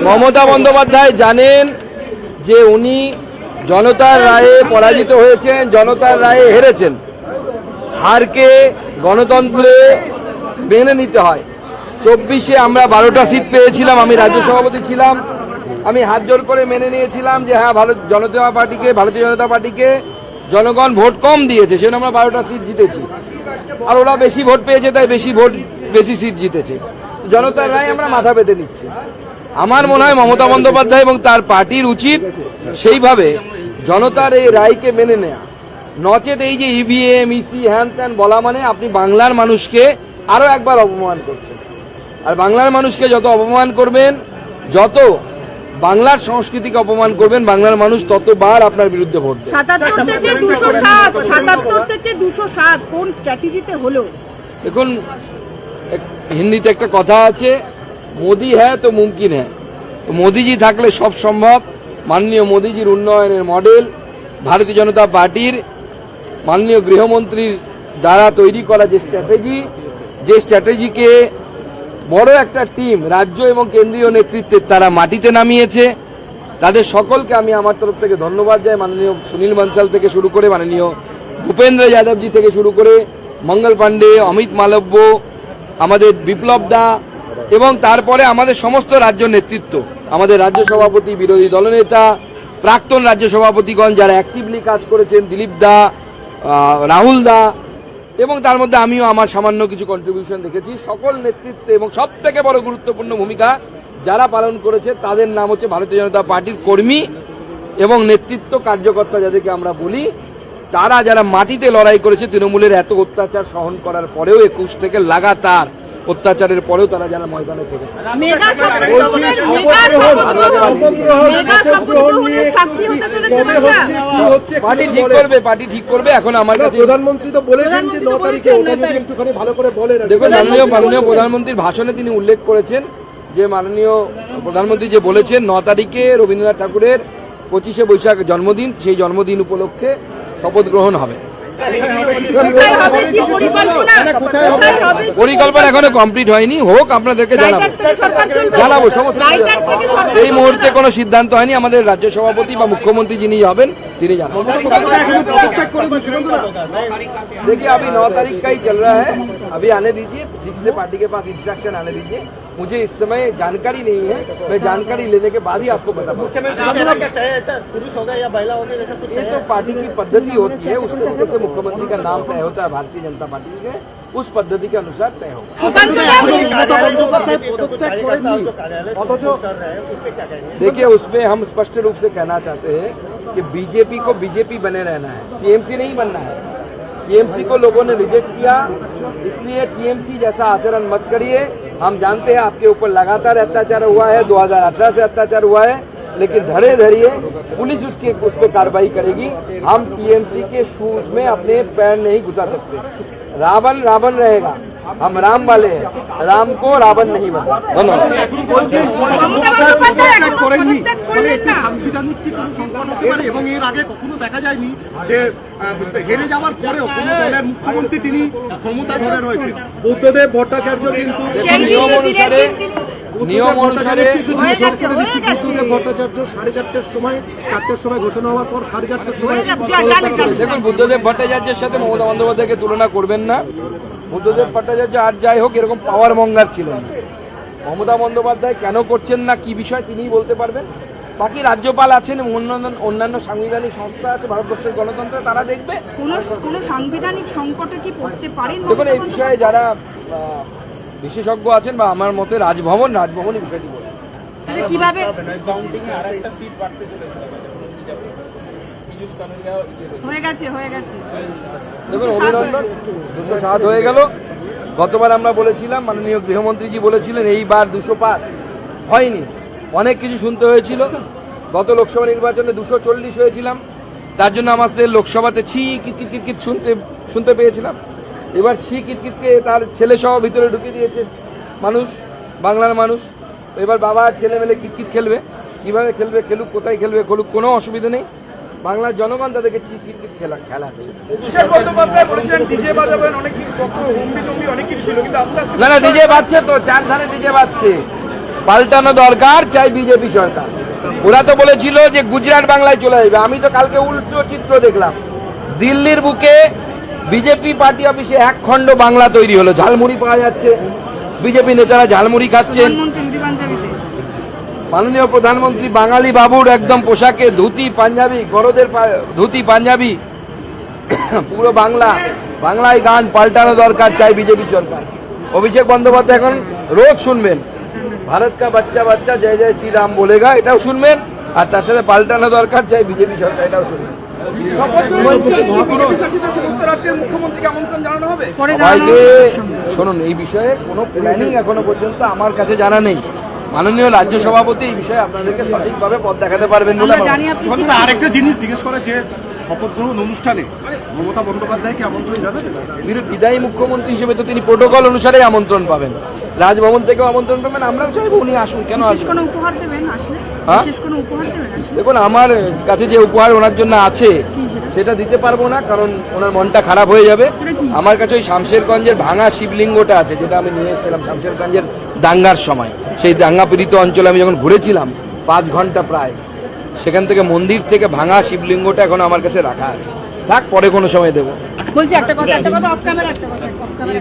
মমতা বন্দ্যোপাধ্যায় জানেন যে উনি জনতার রায়ে পরাজিত হয়েছেন, জনতার রায়ে হেরেছেন। হারকে গণতন্ত্রে মেনে নিতে হয়। 24-এ আমরা 12টা সিট পেয়েছিলাম, আমি রাজ্য সভাপতি ছিলাম। আমি হাত জোর করে মেনে নিয়েছিলাম যে হ্যাঁ ভারতীয় জনতা পার্টিকে জনগণ ভোট কম দিয়েছে, সেজন্য আমরা 12টা সিট জিতেছি। আর ওরা বেশি ভোট পেয়েছে, তাই বেশি সিট জিতেছে। জনতার রায় আমরা মাথা পেতে নিচ্ছি। আমার মনে হয় মমতা বন্দ্যোপাধ্যায় এবং তার পার্টির উচিত সেইভাবে জনতার এই রায়কে মেনে নেয়া। নচেত এই যে ইভিএম ইসি হ্যান ত্যান বলা মানে আপনি বাংলার মানুষকে আরো একবার অপমান করছেন। আর বাংলার মানুষকে যত অপমান করবেন, যত বাংলার সংস্কৃতিকে অপমান করবেন, বাংলার মানুষ ততবার আপনার বিরুদ্ধে ভোট দেবে। 77 থেকে 207 কোন স্ট্র্যাটেজিতে হলো? দেখুন, হিন্দিতে একটা কথা আছে, মোদি হ্যাঁ তো মুমকিন হ্যাঁ। তো মোদিজি থাকলে সব সম্ভব। মাননীয় মোদিজির উন্নয়নের মডেল, ভারতীয় জনতা পার্টির মাননীয় গৃহমন্ত্রীর দ্বারা তৈরি করা যে স্ট্র্যাটেজিকে বড় একটা টিম রাজ্য এবং কেন্দ্রীয় নেতৃত্বে তারা মাটিতে নামিয়েছে, তাদের সকলকে আমি আমার তরফ থেকে ধন্যবাদ জানাই। মাননীয় সুনীল বনসাল থেকে শুরু করে, মাননীয় ভূপেন্দ্র যাদবজি থেকে শুরু করে, মঙ্গল পাণ্ডে, অমিত মালব্য, আমাদের বিপ্লব দা, এবং তারপরে আমাদের সমস্ত রাজ্য নেতৃত্ব, আমাদের রাজ্য সভাপতি, বিরোধী দলনেতা, প্রাক্তন রাজ্য সভাপতিগণ যারা অ্যাক্টিভলি কাজ করেছেন, দিলীপ দা, রাহুল দা, এবং তার মধ্যে আমিও আমার সামান্য কিছু কন্ট্রিবিউশন রেখেছি। সকল নেতৃত্বে এবং সব থেকে বড় গুরুত্বপূর্ণ ভূমিকা যারা পালন করেছে তাদের নাম হচ্ছে ভারতীয় জনতা পার্টির কর্মী এবং নেতৃত্ব কার্যকর্তা, যাদেরকে আমরা বলি। তারা যারা মাটিতে লড়াই করেছে, তৃণমূলের এত অত্যাচার সহন করার পরেও, 21 থেকে লাগাতার অত্যাচারের পরেও তারা যারা ময়দানে থেকেছে। পার্টি ঠিক করবে। এখন আমার কাছে প্রধানমন্ত্রী তো বলেছেন যে 9 তারিখে ওটা যদি একটুখানি ভালো করে বলেন। দেখুন, মাননীয় প্রধানমন্ত্রীর ভাষণে তিনি উল্লেখ করেছেন যে মাননীয় প্রধানমন্ত্রী যে বলেছেন 9 তারিখে রবীন্দ্রনাথ ঠাকুরের 25শে বৈশাখ জন্মদিন, সেই জন্মদিন উপলক্ষে শপথ গ্রহণ হবে। পরিকল্পনা এখনো কমপ্লিট হয়নি, হোক আপনাদেরকে জানাবো সমস্ত। এই মুহূর্তে কোনো সিদ্ধান্ত হয়নি। আমাদের রাজ্য সভাপতি বা মুখ্যমন্ত্রী যিনি হবেন তিনি জানাবেন। देखिए अभी 9 तारीख का ही चल रहा है, अभी आने दीजिए, ठीक से पार्टी के पास इंस्ट्रक्शन आने दीजिए। मुझे इस समय जानकारी नहीं है, मैं जानकारी लेने के बाद ही आपको बता पाऊंगा। ये तो पार्टी की पद्धति होती है, उस तरीके से मुख्यमंत्री का नाम तय होता है भारतीय जनता पार्टी के, उस पद्धति के अनुसार तय होगा। देखिए, उसमें हम स्पष्ट रूप से कहना चाहते हैं कि बीजेपी को बीजेपी बने रहना है, टीएमसी नहीं बनना है। टीएमसी को लोगों ने रिजेक्ट किया, इसलिए टीएमसी जैसा आचरण मत करिए। हम जानते हैं आपके ऊपर लगातार अत्याचार हुआ है, 2018 से अत्याचार हुआ है, लेकिन धड़े धरिए, पुलिस उस पर कार्रवाई करेगी। हम टीएमसी के शूज में अपने पैर नहीं घुसा सकते। रावण रावण रहेगा, हम राम वाले हैं, राम को रावण नहीं बना। धन्यवाद। এবং এর আগে কখনো দেখা যায়নি যে হেরে যাওয়ার পরেও কোন দলের মুখ্যমন্ত্রী তিনি ক্ষমতা ধরে রয়েছেন। বুদ্ধদেব ভট্টাচার্য কিন্তু নিয়ম অনুসারে বুদ্ধদেব ভট্টাচার্য 4:30টার সময়, 4টার সময় ঘোষণা হওয়ার পর 4:30টার সময়। দেখুন, বুদ্ধদেব ভট্টাচার্যের সাথে মমতা বন্দ্যোপাধ্যায়কে তুলনা করবেন না। বুদ্ধদেব ভট্টাচার্য আর যাই হোক এরকম পাওয়ার মঙ্গার ছিলেন। মমতা বন্দ্যোপাধ্যায় কেন করছেন না, কি বিষয় তিনিই বলতে পারবেন। বাকি রাজ্যপাল আছেন, অন্যান্য সাংবিধানিক সংস্থা আছে ভারতবর্ষের গণতন্ত্রে, তারা দেখবে। কোন সাংবিধানিক সংকটে কি পড়তে পারেন? দেখুন, এই বিষয়ে যারা বিশেষজ্ঞ আছেন বা আমার মতে রাজভবন এই বিষয়টি বলছেন। কিভাবে হয়ে গেছে দেখুন, অভিনন্দন, 207 হয়ে গেল। গতবার আমরা বলেছিলাম, মাননীয় গৃহমন্ত্রীজি বলেছিলেন এইবার 200 পার হয়নি, অনেক কিছু শুনতে হয়েছিল। গত লোকসভা নির্বাচনে 240 হয়েছিলাম, তার জন্য আমাদের লোকসভাতে ছি কিট শুনতে পেয়েছিলাম। এবার ছি কিটকে তার ছেলে সহ ভিতরে ঢুকিয়ে দিয়েছে মানুষ, বাংলার মানুষ। এবার বাবা আর ছেলে মেলে কিট খেলবে, কিভাবে খেলবে, খেলুক, কোথায় খেলবে খেলুক, কোনো অসুবিধা নেই। বাংলার জনগণ তাদেরকে ছি কিট খেলাচ্ছে। না, ডিজে বাজছে তো, 4 ধারে ডিজে বাজছে। পাল্টানো দরকার, চাই বিজেপি সরকার। ওরা তো বলেছিল যে গুজরাট বাংলায় চলে যাবে, আমি তো কালকে উল্টো চিত্র দেখলাম। দিল্লির বুকে বিজেপি পার্টি অফিসে এক খণ্ড বাংলা তৈরি হলো, ঝালমুড়ি পাওয়া যাচ্ছে, বিজেপি নেতারা ঝালমুড়ি খাচ্ছেন। প্রধানমন্ত্রী মুদি পাঞ্জাবিতে মাননীয় প্রধানমন্ত্রী বাঙালি বাবুর একদম পোশাকে ধুতি পাঞ্জাবি, গরদের ধুতি পাঞ্জাবি, পুরো বাংলায় গান, পাল্টানো দরকার, চাই বিজেপি সরকার। অভিষেক বন্দ্যোপাধ্যায় এখন রোজ শুনবেন ভারত কা বাচ্চা বাচ্চা জয় জয় শ্রী রাম বলেগা, এটাও শুনবেন, আর তার সাথে পাল্টানো দরকার, চাই বিজেপি সরকার, এটাও শুনবেন। পরে সবাইকে জানানো শুনুন, এই বিষয়ে কোনো প্ল্যানিং এখনো পর্যন্ত আমার কাছে জানা নেই। মাননীয় রাজ্য সভাপতি এই বিষয়ে আপনাদেরকে সঠিকভাবে পথ দেখাতে পারবেন বলে আমরা আমার জানি আপনি সত্যি আরেকটা জিনিস জিজ্ঞেস করে যে শপথ গ্রহণ অনুষ্ঠানে মমতা বন্দ্যোপাধ্যায়কে আমন্ত্রণ জানাবেন? বিদায়ী মুখ্যমন্ত্রী হিসেবে তো তিনি প্রোটোকল অনুসারে আমন্ত্রণ পাবেন, রাজভবন থেকেও আমন্ত্রণ পাবেন। আমরাও চাইবো উনি আসুন, কেন বিশেষ আসবেন? কোনো উপহার দেবেন আসলে? হ্যাঁ? বিশেষ কোনো উপহার দেবেন আসলে? দেখুন, আমার কাছে যে উপহার ওনার জন্য আছে সেটা দিতে পারবো না, কারণ ওনার মনটা খারাপ হয়ে যাবে। আমার কাছে ওই শামশেরগঞ্জের ভাঙা শিবলিঙ্গটা আছে, যেটা আমি নিয়ে এসেছিলাম শামশেরগঞ্জের দাঙ্গার সময়। সেই দাঙ্গা পীড়িত অঞ্চলে আমি যখন ঘুরেছিলাম 5 ঘন্টা প্রায়, সেখান থেকে মন্দির থেকে ভাঙা শিবলিঙ্গটা এখন আমার কাছে রাখা আছে। থাক, পরে কোনো সময় দেবো। বলছি একটা কথা অফ ক্যামেরা, একটা কথা off camera।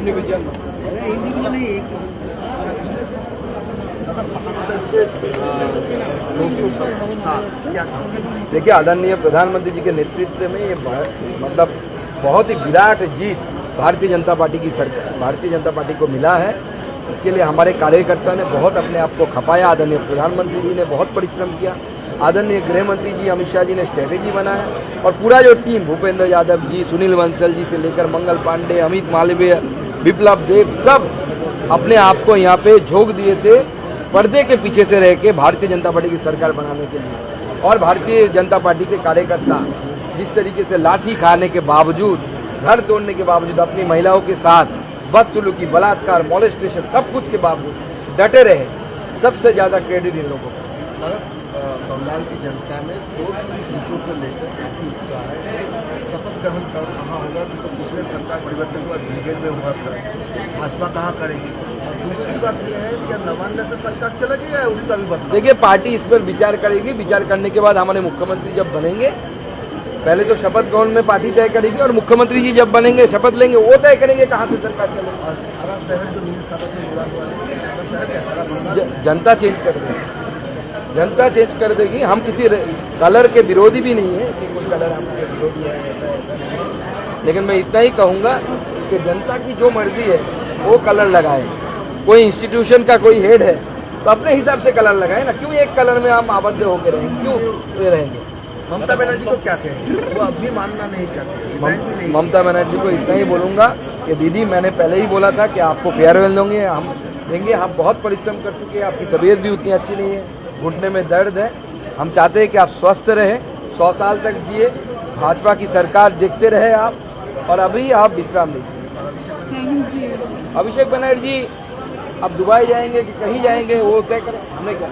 देखिए, आदरणीय प्रधानमंत्री जी के नेतृत्व में ये मतलब बहुत ही विराट जीत भारतीय जनता पार्टी की सरकार, भारतीय जनता पार्टी को मिला है। इसके लिए हमारे कार्यकर्ता ने बहुत अपने आप को खपाया। आदरणीय प्रधानमंत्री जी ने बहुत परिश्रम किया। आदरणीय गृह मंत्री जी अमित शाह जी ने स्ट्रेटेजी बनाया, और पूरा जो टीम, भूपेंद्र यादव जी, सुनील बंसल जी से लेकर मंगल पांडे, अमित मालवीय, विप्लव देव, सब अपने आप को यहाँ पे झोंक दिए थे पर्दे के पीछे से रह के भारतीय जनता पार्टी की सरकार बनाने के लिए। और भारतीय जनता पार्टी के कार्यकर्ता जिस तरीके से लाठी खाने के बावजूद, घर तोड़ने के बावजूद, अपनी महिलाओं के साथ बदसलूकी, बलात्कार, मॉलेस्टेशन, सब कुछ के बावजूद डटे रहे, सबसे ज्यादा क्रेडिट इन लोगों को। बंगाल की जनता में 2-3 चीजों को लेकर काफी उत्साह है। एक, शपथ ग्रहण कहाँ होगा, तो पिछले सरकार परिवर्तन के बाद ब्रिगेड में हुआ था, भाजपा कहाँ करेगी? और दूसरी बात यह है कि नवान्न से सरकार चलेगी या उसका भी बदलाव? देखिए, पार्टी इस पर विचार करेगी। विचार करने के बाद हमारे मुख्यमंत्री जब बनेंगे, पहले तो शपथ ग्रहण में पार्टी तय करेगी, और मुख्यमंत्री जी जब बनेंगे, शपथ लेंगे, वो तय करेंगे कहाँ से सरकार चलेगी। और सारा शहर तो नील सारा से जुड़ा हुआ है, सारा शहर क्या सारा बंगाल जनता चेंज कर देगी, जनता चेंज कर देगी। हम किसी कलर के विरोधी भी नहीं है कि कोई कलर हमारे विरोधी है, ऐसा नहीं है। लेकिन मैं इतना ही कहूंगा कि जनता की जो मर्जी है वो कलर लगाए। कोई इंस्टीट्यूशन का कोई हेड है तो अपने हिसाब से कलर लगाए ना, क्यों एक कलर में हम आबद्ध होकर रहेंगे, क्यों ये रहेंगे। ममता बनर्जी को क्या कहेंगे? वो अब भी मानना नहीं चाहते, रिजाइन भी नहीं। ममता बनर्जी को इतना ही बोलूंगा कि दीदी, मैंने पहले ही बोला था कि आपको फेयरवेल देंगे, हम देंगे। हम बहुत परिश्रम कर चुके हैं, आपकी तबीयत भी उतनी अच्छी नहीं है, घुटने में दर्द है। हम चाहते हैं कि आप स्वस्थ रहे, 100 साल तक जिए, भाजपा की सरकार देखते रहे आप, और अभी आप विश्राम लीजिए। अभिषेक बनर्जी अब दुबई जाएंगे कि कहीं जाएंगे, वो तय करें, हमें क्या।